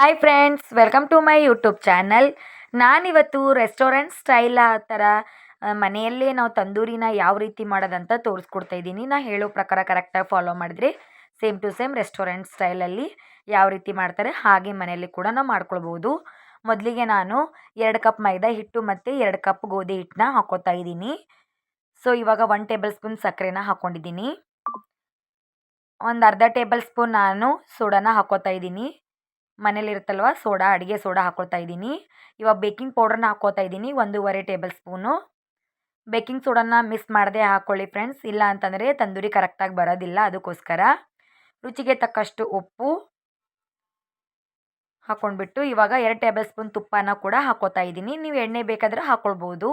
Hi friends, welcome to my YouTube channel. ನಾನಿವತ್ತು restaurant style ಆ ಥರ ಮನೆಯಲ್ಲೇ ನಾವು ತಂದೂರಿನ ಯಾವ ರೀತಿ ಮಾಡೋದಂತ ತೋರಿಸ್ಕೊಡ್ತಾ ಇದ್ದೀನಿ. ನಾನು ಹೇಳೋ ಪ್ರಕಾರ ಕರೆಕ್ಟಾಗಿ ಫಾಲೋ ಮಾಡಿದ್ರೆ ಸೇಮ್ ಟು ಸೇಮ್ ರೆಸ್ಟೋರೆಂಟ್ ಸ್ಟೈಲಲ್ಲಿ ಯಾವ ರೀತಿ ಮಾಡ್ತಾರೆ ಹಾಗೆ ಮನೆಯಲ್ಲಿ ಕೂಡ ನಾವು ಮಾಡ್ಕೊಳ್ಬೋದು. ಮೊದಲಿಗೆ ನಾನು 2 ಕಪ್ ಮೈದಾ ಹಿಟ್ಟು ಮತ್ತು 2 ಕಪ್ ಗೋಧಿ ಹಿಟ್ಟನ್ನ ಹಾಕ್ಕೋತಾ ಇದ್ದೀನಿ. ಸೊ ಇವಾಗ 1 ಟೇಬಲ್ ಸ್ಪೂನ್ ಸಕ್ಕರೆನ ಹಾಕ್ಕೊಂಡಿದ್ದೀನಿ. ಒಂದು ಅರ್ಧ ಟೇಬಲ್ ಸ್ಪೂನ್ ನಾನು ಸೋಡಾನ ಹಾಕ್ಕೋತಾ ಇದ್ದೀನಿ. ಮನೇಲಿರುತ್ತಲ್ವ ಸೋಡಾ, ಅಡುಗೆ ಸೋಡಾ ಹಾಕ್ಕೊಳ್ತಾ ಇದ್ದೀನಿ. ಇವಾಗ ಬೇಕಿಂಗ್ ಪೌಡ್ರನ್ನ ಹಾಕ್ಕೋತಾ ಇದ್ದೀನಿ 1.5 ಟೇಬಲ್ ಸ್ಪೂನು. ಬೇಕಿಂಗ್ ಸೋಡಾನ ಮಿಸ್ ಮಾಡದೆ ಹಾಕ್ಕೊಳ್ಳಿ ಫ್ರೆಂಡ್ಸ್, ಇಲ್ಲ ಅಂತಂದರೆ ತಂದೂರಿ ಕರೆಕ್ಟಾಗಿ ಬರೋದಿಲ್ಲ. ಅದಕ್ಕೋಸ್ಕರ ರುಚಿಗೆ ತಕ್ಕಷ್ಟು ಉಪ್ಪು ಹಾಕ್ಕೊಂಡ್ಬಿಟ್ಟು ಇವಾಗ 2 ಟೇಬಲ್ ಸ್ಪೂನ್ ತುಪ್ಪನ ಕೂಡ ಹಾಕ್ಕೋತಾ ಇದ್ದೀನಿ. ನೀವು ಎಣ್ಣೆ ಬೇಕಾದರೆ ಹಾಕ್ಕೊಳ್ಬೋದು.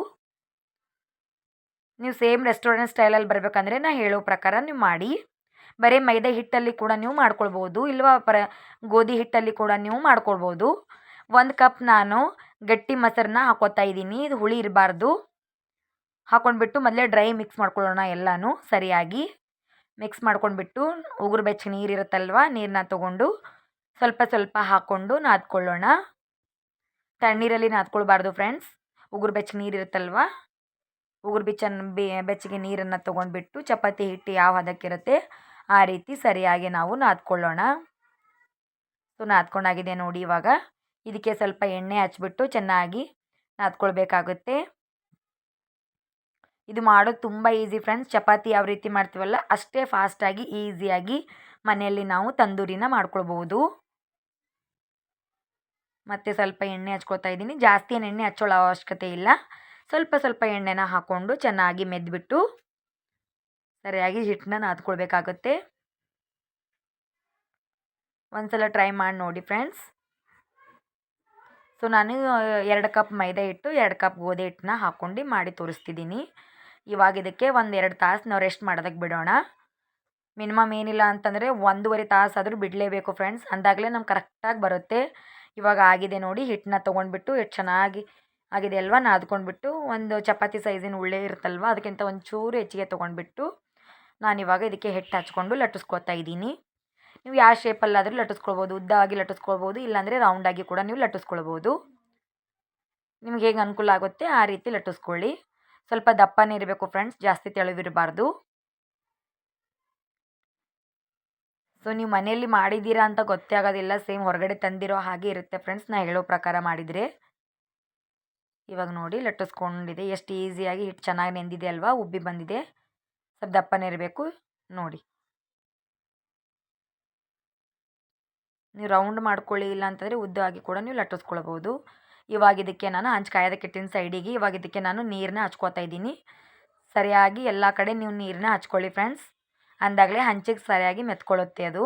ನೀವು ಸೇಮ್ ರೆಸ್ಟೋರೆಂಟ್ ಸ್ಟೈಲಲ್ಲಿ ಬರಬೇಕಂದ್ರೆ ನಾನು ಹೇಳೋ ಪ್ರಕಾರ ನೀವು ಮಾಡಿ. ಬರೀ ಮೈದಾ ಹಿಟ್ಟಲ್ಲಿ ಕೂಡ ನೀವು ಮಾಡ್ಕೊಳ್ಬೋದು, ಇಲ್ವಾ ಗೋಧಿ ಹಿಟ್ಟಲ್ಲಿ ಕೂಡ ನೀವು ಮಾಡ್ಕೊಳ್ಬೋದು. 1 ಕಪ್ ನಾನು ಗಟ್ಟಿ ಮೊಸರನ್ನ ಹಾಕ್ಕೋತಾ ಇದ್ದೀನಿ. ಇದು ಹುಳಿ ಇರಬಾರ್ದು. ಹಾಕ್ಕೊಂಡ್ಬಿಟ್ಟು ಮೊದಲೇ ಡ್ರೈ ಮಿಕ್ಸ್ ಮಾಡ್ಕೊಳ್ಳೋಣ. ಎಲ್ಲನೂ ಸರಿಯಾಗಿ ಮಿಕ್ಸ್ ಮಾಡ್ಕೊಂಡ್ಬಿಟ್ಟು ಉಗುರು ಬೆಚ್ಚಗೆ ನೀರಿರುತ್ತಲ್ವ, ನೀರನ್ನ ತೊಗೊಂಡು ಸ್ವಲ್ಪ ಸ್ವಲ್ಪ ಹಾಕ್ಕೊಂಡು ನಾದ್ಕೊಳ್ಳೋಣ. ತಣ್ಣೀರಲ್ಲಿ ನಾದ್ಕೊಳ್ಬಾರ್ದು ಫ್ರೆಂಡ್ಸ್. ಉಗುರು ಬೆಚ್ಚಗೆ ನೀರಿರುತ್ತಲ್ವ, ಉಗುರು ಬೆಚ್ಚಗೆ ನೀರನ್ನು ತೊಗೊಂಡ್ಬಿಟ್ಟು ಚಪಾತಿ ಹಿಟ್ಟು ಯಾವ ಹದಕ್ಕಿರುತ್ತೆ ಆ ರೀತಿ ಸರಿಯಾಗಿ ನಾವು ನಾದ್ಕೊಳ್ಳೋಣ. ಸೊ ನಾದ್ಕೊಂಡಾಗಿದೆ ನೋಡಿ. ಇವಾಗ ಇದಕ್ಕೆ ಸ್ವಲ್ಪ ಎಣ್ಣೆ ಹಚ್ಬಿಟ್ಟು ಚೆನ್ನಾಗಿ ನಾದ್ಕೊಳ್ಬೇಕಾಗುತ್ತೆ. ಇದು ಮಾಡೋದು ತುಂಬ ಈಸಿ ಫ್ರೆಂಡ್ಸ್. ಚಪಾತಿ ಯಾವ ರೀತಿ ಮಾಡ್ತೀವಲ್ಲ ಅಷ್ಟೇ ಫಾಸ್ಟಾಗಿ ಈಸಿಯಾಗಿ ಮನೆಯಲ್ಲಿ ನಾವು ತಂದೂರಿನ ಮಾಡ್ಕೊಳ್ಬೋದು. ಮತ್ತು ಸ್ವಲ್ಪ ಎಣ್ಣೆ ಹಚ್ಕೊಳ್ತಾ ಇದ್ದೀನಿ. ಜಾಸ್ತಿ ಏನು ಎಣ್ಣೆ ಹಚ್ಚೋಳ ಅವಶ್ಯಕತೆ ಇಲ್ಲ. ಸ್ವಲ್ಪ ಸ್ವಲ್ಪ ಎಣ್ಣೆನ ಹಾಕ್ಕೊಂಡು ಚೆನ್ನಾಗಿ ಮೆದ್ಬಿಟ್ಟು ಸರಿಯಾಗಿ ಹಿಟ್ಟನ್ನ ನಾದ್ಕೊಳ್ಬೇಕಾಗುತ್ತೆ. ಒಂದ್ಸಲ ಟ್ರೈ ಮಾಡಿ ನೋಡಿ ಫ್ರೆಂಡ್ಸ್. ಸೊ ನಾನು 2 ಕಪ್ ಮೈದಾ ಹಿಟ್ಟು 2 ಕಪ್ ಗೋಧಿ ಹಿಟ್ಟನ್ನ ಹಾಕ್ಕೊಂಡು ಮಾಡಿ ತೋರಿಸ್ತಿದ್ದೀನಿ. ಇವಾಗ ಇದಕ್ಕೆ 1-2 ತಾಸು ನಾವು ರೆಸ್ಟ್ ಮಾಡೋದಕ್ಕೆ ಬಿಡೋಣ. ಮಿನಿಮಮ್ ಏನಿಲ್ಲ ಅಂತಂದರೆ 1.5 ತಾಸಾದರೂ ಬಿಡಲೇಬೇಕು ಫ್ರೆಂಡ್ಸ್, ಅಂದಾಗಲೇ ನಮ್ಗೆ ಕರೆಕ್ಟಾಗಿ ಬರುತ್ತೆ. ಇವಾಗ ಆಗಿದೆ ನೋಡಿ. ಹಿಟ್ಟನ್ನ ತೊಗೊಂಡ್ಬಿಟ್ಟು ಎಷ್ಟು ಚೆನ್ನಾಗಿ ಆಗಿದೆ ಅಲ್ವಾ, ನಾದ್ಕೊಂಡ್ಬಿಟ್ಟು ಒಂದು ಚಪಾತಿ ಸೈಜಿನ ಉಳ್ಳೆ ಇರುತ್ತಲ್ವ ಅದಕ್ಕಿಂತ ಒಂಚೂರು ಹೆಚ್ಚಿಗೆ ತೊಗೊಂಡ್ಬಿಟ್ಟು ನಾನಿವಾಗ ಇದಕ್ಕೆ ಹಿಟ್ಟು ಹಚ್ಕೊಂಡು ಲಟ್ಟಿಸ್ಕೊತಾ ಇದ್ದೀನಿ. ನೀವು ಯಾವ ಶೇಪಲ್ಲಾದರೂ ಲಟ್ಟಿಸ್ಕೊಳ್ಬೋದು. ಉದ್ದವಾಗಿ ಲಟ್ಟಿಸ್ಕೊಳ್ಬೋದು, ಇಲ್ಲಾಂದರೆ ರೌಂಡಾಗಿ ಕೂಡ ನೀವು ಲಟ್ಟಿಸ್ಕೊಳ್ಬೋದು. ನಿಮ್ಗೆ ಹೇಗೆ ಅನುಕೂಲ ಆಗುತ್ತೆ ಆ ರೀತಿ ಲಟ್ಟಿಸ್ಕೊಳ್ಳಿ. ಸ್ವಲ್ಪ ದಪ್ಪನೇ ಇರಬೇಕು ಫ್ರೆಂಡ್ಸ್, ಜಾಸ್ತಿ ತೆಳುವಿರಬಾರ್ದು. ಸೊ ನೀವು ಮನೆಯಲ್ಲಿ ಮಾಡಿದ್ದೀರಾ ಅಂತ ಗೊತ್ತೇ ಆಗೋದಿಲ್ಲ, ಸೇಮ್ ಹೊರಗಡೆ ತಂದಿರೋ ಹಾಗೆ ಇರುತ್ತೆ ಫ್ರೆಂಡ್ಸ್ ನಾನು ಹೇಳೋ ಪ್ರಕಾರ ಮಾಡಿದರೆ. ಇವಾಗ ನೋಡಿ ಲಟ್ಟಿಸ್ಕೊಂಡಿದೆ, ಎಷ್ಟು ಈಸಿಯಾಗಿ ಹಿಟ್ಟು ಚೆನ್ನಾಗಿ ನೆಂದಿದೆ ಅಲ್ವಾ, ಉಬ್ಬಿ ಬಂದಿದೆ. ಸ್ವಲ್ಪ ದಪ್ಪನೇ ಇರಬೇಕು ನೋಡಿ. ನೀವು ರೌಂಡ್ ಮಾಡ್ಕೊಳ್ಳಿ, ಇಲ್ಲ ಅಂತಂದರೆ ಉದ್ದವಾಗಿ ಕೂಡ ನೀವು ಲಟ್ಟಿಸ್ಕೊಳ್ಬೋದು. ಇವಾಗ ಇದಕ್ಕೆ ನಾನು ಹಂಚು ಕಾಯೋದಕ್ಕೆ ಇಟ್ಟಿನ ಸೈಡಿಗೆ ಇವಾಗ ಇದಕ್ಕೆ ನಾನು ನೀರನ್ನ ಹಚ್ಕೋತಾ ಇದ್ದೀನಿ. ಸರಿಯಾಗಿ ಎಲ್ಲ ಕಡೆ ನೀವು ನೀರನ್ನ ಹಚ್ಕೊಳ್ಳಿ ಫ್ರೆಂಡ್ಸ್, ಅಂದಾಗಲೇ ಹಂಚಿಗೆ ಸರಿಯಾಗಿ ಮೆತ್ಕೊಳ್ಳುತ್ತೆ ಅದು.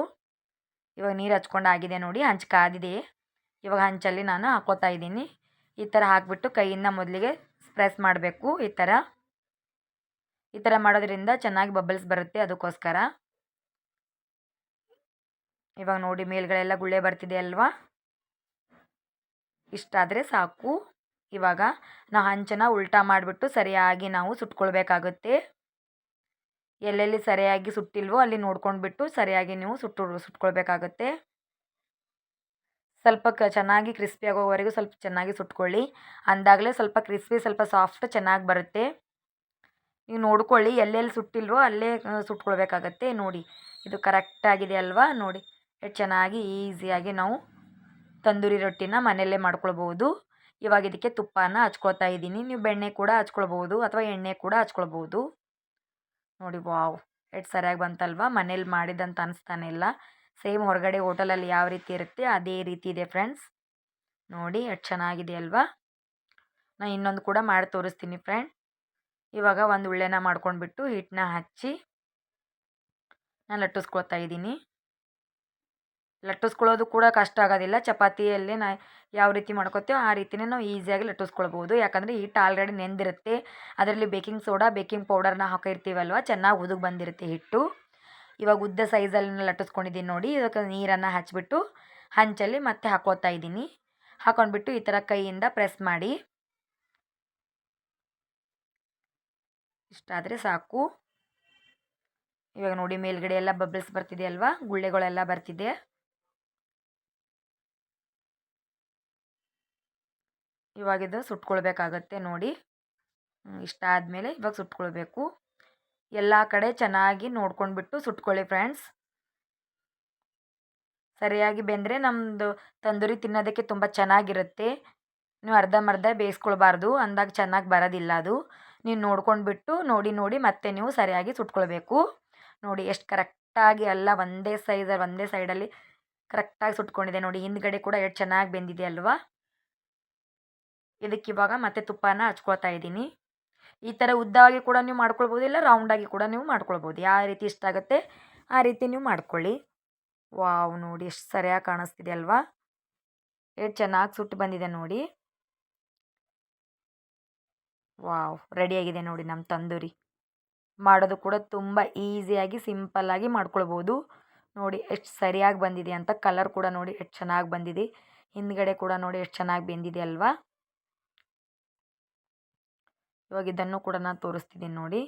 ಇವಾಗ ನೀರು ಹಚ್ಕೊಂಡಾಗಿದೆ ನೋಡಿ, ಹಂಚು ಕಾದಿದೆ. ಇವಾಗ ಹಂಚಲ್ಲಿ ನಾನು ಹಾಕ್ಕೋತಾ ಇದ್ದೀನಿ. ಈ ಥರ ಹಾಕಿಬಿಟ್ಟು ಕೈಯಿಂದ ಮೊದಲಿಗೆ ಪ್ರೆಸ್ ಮಾಡಬೇಕು. ಈ ಥರ ಮಾಡೋದ್ರಿಂದ ಚೆನ್ನಾಗಿ ಬಬಲ್ಸ್ ಬರುತ್ತೆ, ಅದಕ್ಕೋಸ್ಕರ. ಇವಾಗ ನೋಡಿ ಮೇಲ್ಗಡೆ ಎಲ್ಲ ಗುಳ್ಳೆ ಬರ್ತಿದೆ ಅಲ್ವಾ, ಇಷ್ಟಾದರೆ ಸಾಕು. ಇವಾಗ ನಾವು ಹಂಚನ್ನು ಉಲ್ಟಾ ಮಾಡಿಬಿಟ್ಟು ಸರಿಯಾಗಿ ನಾವು ಸುಟ್ಕೊಳ್ಬೇಕಾಗುತ್ತೆ. ಎಲ್ಲೆಲ್ಲಿ ಸರಿಯಾಗಿ ಸುಟ್ಟಿಲ್ವೋ ಅಲ್ಲಿ ನೋಡ್ಕೊಂಡ್ಬಿಟ್ಟು ಸರಿಯಾಗಿ ನೀವು ಸುಟ್ಕೊಳ್ಬೇಕಾಗುತ್ತೆ. ಸ್ವಲ್ಪ ಚೆನ್ನಾಗಿ ಕ್ರಿಸ್ಪಿ ಆಗೋವರೆಗೂ ಸ್ವಲ್ಪ ಚೆನ್ನಾಗಿ ಸುಟ್ಕೊಳ್ಳಿ, ಅಂದಾಗಲೇ ಸ್ವಲ್ಪ ಕ್ರಿಸ್ಪಿ ಸ್ವಲ್ಪ ಸಾಫ್ಟ್ ಚೆನ್ನಾಗಿ ಬರುತ್ತೆ. ನೀವು ನೋಡ್ಕೊಳ್ಳಿ, ಎಲ್ಲೆಲ್ಲಿ ಸುಟ್ಟಿಲ್ವೋ ಅಲ್ಲೇ ಸುಟ್ಕೊಳ್ಬೇಕಾಗತ್ತೆ. ನೋಡಿ ಇದು ಕರೆಕ್ಟಾಗಿದೆ ಅಲ್ವಾ, ನೋಡಿ ಎಷ್ಟು ಚೆನ್ನಾಗಿ ಈಸಿಯಾಗಿ ನಾವು ತಂದೂರಿ ರೊಟ್ಟಿನ ಮನೆಯಲ್ಲೇ ಮಾಡ್ಕೊಳ್ಬೋದು. ಇವಾಗ ಇದಕ್ಕೆ ತುಪ್ಪನ ಹಚ್ಕೊಳ್ತಾ ಇದ್ದೀನಿ. ನೀವು ಬೆಣ್ಣೆ ಕೂಡ ಹಚ್ಕೊಳ್ಬೋದು ಅಥವಾ ಎಣ್ಣೆ ಕೂಡ ಹಚ್ಕೊಳ್ಬೋದು. ನೋಡಿ ವಾವ್, ಎಷ್ಟು ಸರಿಯಾಗಿ ಬಂತಲ್ವಾ, ಮನೇಲಿ ಮಾಡಿದಂತ ಅನಿಸ್ತಾನೆ ಇಲ್ಲ. ಸೇಮ್ ಹೊರಗಡೆ ಹೋಟೆಲಲ್ಲಿ ಯಾವ ರೀತಿ ಇರುತ್ತೆ ಅದೇ ರೀತಿ ಇದೆ ಫ್ರೆಂಡ್ಸ್. ನೋಡಿ ಎಷ್ಟು ಚೆನ್ನಾಗಿದೆ ಅಲ್ವಾ. ನಾನು ಇನ್ನೊಂದು ಕೂಡ ಮಾಡಿ ತೋರಿಸ್ತೀನಿ ಫ್ರೆಂಡ್. ಇವಾಗ ಒಂದು ಉಳ್ಳೆನ ಮಾಡ್ಕೊಂಡ್ಬಿಟ್ಟು ಹಿಟ್ಟನ್ನ ಹಚ್ಚಿ ನಾನು ಲಟ್ಟಿಸ್ಕೊಳ್ತಾ ಇದ್ದೀನಿ. ಲಟ್ಟಿಸ್ಕೊಳ್ಳೋದು ಕೂಡ ಕಷ್ಟ ಆಗೋದಿಲ್ಲ. ಚಪಾತಿಯಲ್ಲಿ ಯಾವ ರೀತಿ ಮಾಡ್ಕೊತೀವೋ ಆ ರೀತಿಯೇ ನಾವು ಈಸಿಯಾಗಿ ಲಟ್ಟಿಸ್ಕೊಳ್ಬೋದು. ಯಾಕಂದರೆ ಹಿಟ್ಟು ಆಲ್ರೆಡಿ ನೆಂದಿರುತ್ತೆ, ಅದರಲ್ಲಿ ಬೇಕಿಂಗ್ ಸೋಡಾ ಬೇಕಿಂಗ್ ಪೌಡರ್ನ ಹಾಕಿರ್ತೀವಲ್ವ, ಚೆನ್ನಾಗಿ ಉದುಗ್ ಬಂದಿರುತ್ತೆ ಹಿಟ್ಟು. ಇವಾಗ ಉದ್ದ ಸೈಜಲ್ಲಿ ಲಟ್ಟಿಸ್ಕೊಂಡಿದ್ದೀನಿ ನೋಡಿ. ಇದಕ್ಕೆ ನೀರನ್ನು ಹಚ್ಬಿಟ್ಟು ಹಂಚಲ್ಲಿ ಮತ್ತೆ ಹಾಕ್ಕೋತಾ ಇದ್ದೀನಿ. ಹಾಕ್ಕೊಂಡ್ಬಿಟ್ಟು ಈ ಥರ ಕೈಯಿಂದ ಪ್ರೆಸ್ ಮಾಡಿ, ಇಷ್ಟಾದರೆ ಸಾಕು. ಇವಾಗ ನೋಡಿ ಮೇಲ್ಗಡೆ ಎಲ್ಲ ಬಬಲ್ಸ್ ಬರ್ತಿದೆ ಅಲ್ವಾ, ಗುಳ್ಳೆಗಳೆಲ್ಲ ಬರ್ತಿದೆ. ಇವಾಗಿದು ಸುಟ್ಕೊಳ್ಬೇಕಾಗತ್ತೆ ನೋಡಿ. ಇಷ್ಟ ಆದಮೇಲೆ ಇವಾಗ ಸುಟ್ಕೊಳ್ಬೇಕು. ಎಲ್ಲ ಕಡೆ ಚೆನ್ನಾಗಿ ನೋಡ್ಕೊಂಡ್ಬಿಟ್ಟು ಸುಟ್ಕೊಳ್ಳಿ ಫ್ರೆಂಡ್ಸ್. ಸರಿಯಾಗಿ ಬೆಂದರೆ ನಮ್ಮದು ತಂದೂರಿ ತಿನ್ನೋದಕ್ಕೆ ತುಂಬ ಚೆನ್ನಾಗಿರುತ್ತೆ. ನೀವು ಅರ್ಧಂಬರ್ಧ ಬೇಯಿಸ್ಕೊಳ್ಬಾರ್ದು, ಅಂದಾಗ ಚೆನ್ನಾಗಿ ಬರೋದಿಲ್ಲ ಅದು. ನೀವು ನೋಡ್ಕೊಂಡ್ಬಿಟ್ಟು ನೋಡಿ ಮತ್ತೆ ನೀವು ಸರಿಯಾಗಿ ಸುಟ್ಕೊಳ್ಬೇಕು. ನೋಡಿ ಎಷ್ಟು ಕರೆಕ್ಟಾಗಿ ಎಲ್ಲ ಒಂದೇ ಸೈಡಲ್ಲಿ ಕರೆಕ್ಟಾಗಿ ಸುಟ್ಕೊಂಡಿದೆ ನೋಡಿ. ಹಿಂದ್ಗಡೆ ಕೂಡ ಎಷ್ಟು ಚೆನ್ನಾಗಿ ಬೆಂದಿದೆ ಅಲ್ವಾ. ಇದಕ್ಕಿವಾಗ ಮತ್ತೆ ತುಪ್ಪನ ಹಚ್ಕೊಳ್ತಾ ಇದ್ದೀನಿ. ಈ ಥರ ಉದ್ದವಾಗಿ ಕೂಡ ನೀವು ಮಾಡ್ಕೊಳ್ಬೋದು, ಇಲ್ಲ ರೌಂಡಾಗಿ ಕೂಡ ನೀವು ಮಾಡ್ಕೊಳ್ಬೋದು. ಯಾವ ರೀತಿ ಇಷ್ಟ ಆಗುತ್ತೆ ಆ ರೀತಿ ನೀವು ಮಾಡ್ಕೊಳ್ಳಿ. ವಾವ್, ನೋಡಿ ಎಷ್ಟು ಸರಿಯಾಗಿ ಕಾಣಿಸ್ತಿದೆ ಅಲ್ವಾ. ಎಷ್ಟು ಚೆನ್ನಾಗಿ ಸುಟ್ಟು ಬಂದಿದೆ ನೋಡಿ. ವಾವ್, ರೆಡಿಯಾಗಿದೆ ನೋಡಿ ನಮ್ಮ ತಂದೂರಿ. ಮಾಡೋದು ಕೂಡ ತುಂಬ ಈಸಿಯಾಗಿ ಸಿಂಪಲ್ಲಾಗಿ ಮಾಡ್ಕೊಳ್ಬೋದು. ನೋಡಿ ಎಷ್ಟು ಸರಿಯಾಗಿ ಬಂದಿದೆ ಅಂತ. ಕಲರ್ ಕೂಡ ನೋಡಿ ಎಷ್ಟು ಚೆನ್ನಾಗಿ ಬಂದಿದೆ. ಹಿಂದ್ಗಡೆ ಕೂಡ ನೋಡಿ ಎಷ್ಟು ಚೆನ್ನಾಗಿ ಬೆಂದಿದೆ ಅಲ್ವಾ. ಇವಾಗ ಇದನ್ನು ಕೂಡ ನಾನು ತೋರಿಸ್ತಿದ್ದೀನಿ ನೋಡಿ.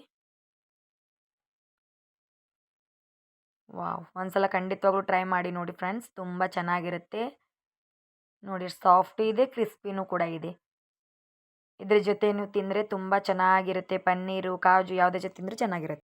ವಾವ್, ಒಂದ್ಸಲ ಖಂಡಿತವಾಗ್ಲೂ ಟ್ರೈ ಮಾಡಿ ನೋಡಿ ಫ್ರೆಂಡ್ಸ್, ತುಂಬ ಚೆನ್ನಾಗಿರುತ್ತೆ ನೋಡಿ. ಸಾಫ್ಟ್ ಇದೆ, ಕ್ರಿಸ್ಪಿನೂ ಕೂಡ ಇದೆ. ಇದ್ರ ಜೊತೆ ನೀವು ತಿಂದರೆ ತುಂಬ ಚೆನ್ನಾಗಿರುತ್ತೆ. ಪನ್ನೀರು, ಕಾಜು ಯಾವುದೇ ಜೊತೆ ತಿಂದರೆ ಚೆನ್ನಾಗಿರುತ್ತೆ.